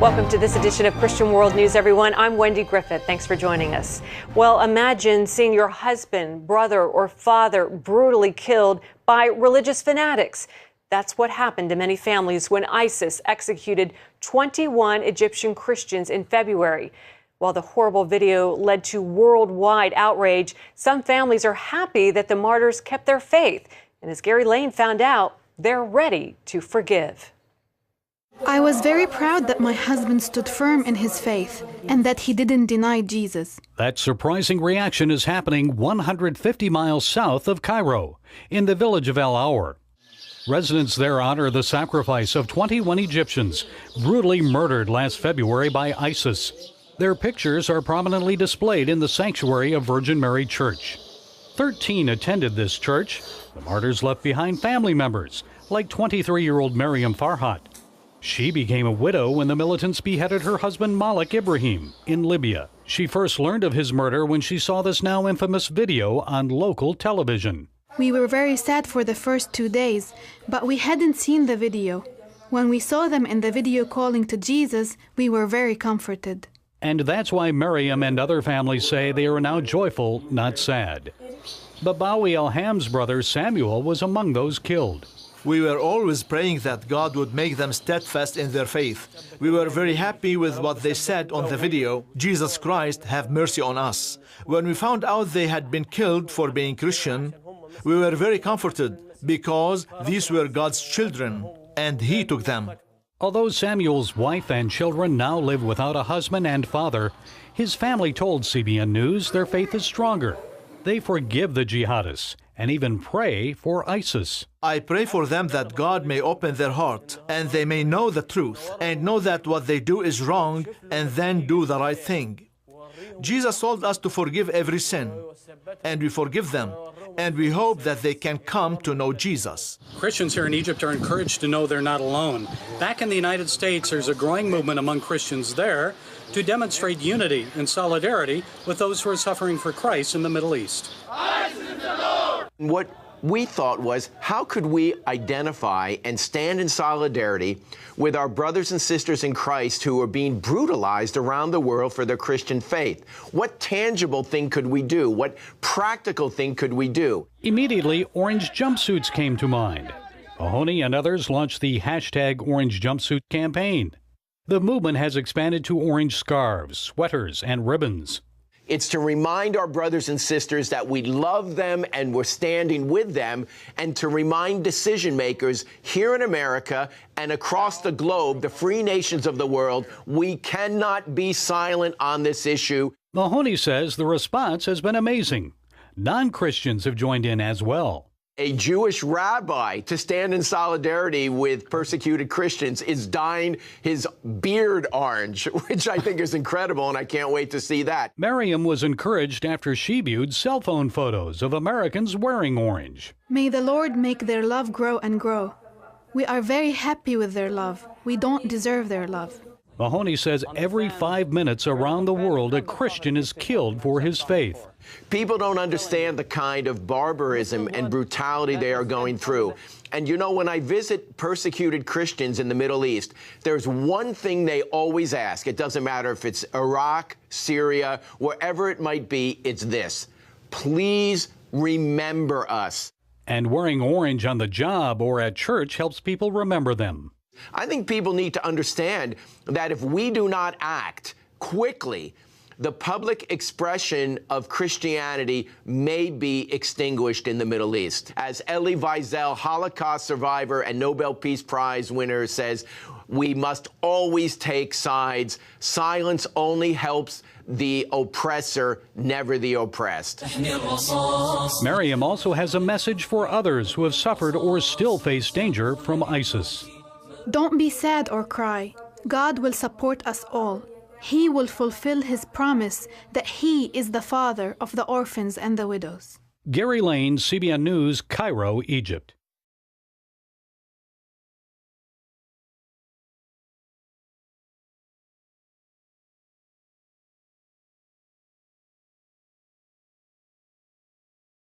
Welcome to this edition of Christian World News, everyone. I'm Wendy Griffith. Thanks for joining us. Well, imagine seeing your husband, brother, or father brutally killed by religious fanatics. That's what happened to many families when ISIS executed 21 Egyptian Christians in February. While the horrible video led to worldwide outrage, some families are happy that the martyrs kept their faith. And as Gary Lane found out, they're ready to forgive. I was very proud that my husband stood firm in his faith and that he didn't deny Jesus. That surprising reaction is happening 150 miles south of Cairo, in the village of El Aour. Residents there honor the sacrifice of 21 Egyptians brutally murdered last February by ISIS. Their pictures are prominently displayed in the sanctuary of Virgin Mary Church. 13 attended this church. The martyrs left behind family members, like 23-year-old Mariam Farhat. She became a widow when the militants beheaded her husband Malik Ibrahim in Libya. She first learned of his murder when she saw this now infamous video on local television. We were very sad for the first 2 days, but we hadn't seen the video. When we saw them in the video calling to Jesus, we were very comforted. And that's why Miriam and other families say they are now joyful, not sad. Babawi Elham's brother Samuel was among those killed. We were always praying that God would make them steadfast in their faith. We were very happy with what they said on the video, Jesus Christ, have mercy on us. When we found out they had been killed for being Christian, we were very comforted because these were God's children and He took them. Although Samuel's wife and children now live without a husband and father, his family told CBN News their faith is stronger. They forgive the jihadists and even pray for ISIS. I pray for them that God may open their heart and they may know the truth and know that what they do is wrong and then do the right thing. Jesus told us to forgive every sin, and we forgive them, and we hope that they can come to know Jesus. Christians here in Egypt are encouraged to know they're not alone. Back in the United States, there's a growing movement among Christians there to demonstrate unity and solidarity with those who are suffering for Christ in the Middle East. What we thought was, how could we identify and stand in solidarity with our brothers and sisters in Christ who are being brutalized around the world for their Christian faith? What tangible thing could we do? What practical thing could we do? Immediately, orange jumpsuits came to mind. Mahoney and others launched the hashtag Orange Jumpsuit campaign. The movement has expanded to orange scarves, sweaters, and ribbons. It's to remind our brothers and sisters that we love them and we're standing with them, and to remind decision makers here in America and across the globe, the free nations of the world, we cannot be silent on this issue. Mahoney says the response has been amazing. Non-Christians have joined in as well. A Jewish rabbi to stand in solidarity with persecuted Christians is dyeing his beard orange, which I think is incredible, and I can't wait to see that. Miriam was encouraged after she viewed cell phone photos of Americans wearing orange. May the Lord make their love grow and grow. We are very happy with their love. We don't deserve their love. Mahoney says every 5 minutes around the world, a Christian is killed for his faith. People don't understand the kind of barbarism and brutality they are going through. And you know, when I visit persecuted Christians in the Middle East, there's one thing they always ask. It doesn't matter if it's Iraq, Syria, wherever it might be, it's this: please remember us. And wearing orange on the job or at church helps people remember them. I think people need to understand that if we do not act quickly, the public expression of Christianity may be extinguished in the Middle East. As Elie Wiesel, Holocaust survivor and Nobel Peace Prize winner, says, we must always take sides. Silence only helps the oppressor, never the oppressed. Miriam also has a message for others who have suffered or still face danger from ISIS. Don't be sad or cry. God will support us all. He will fulfill His promise that He is the father of the orphans and the widows. Gary Lane, CBN News, Cairo, Egypt.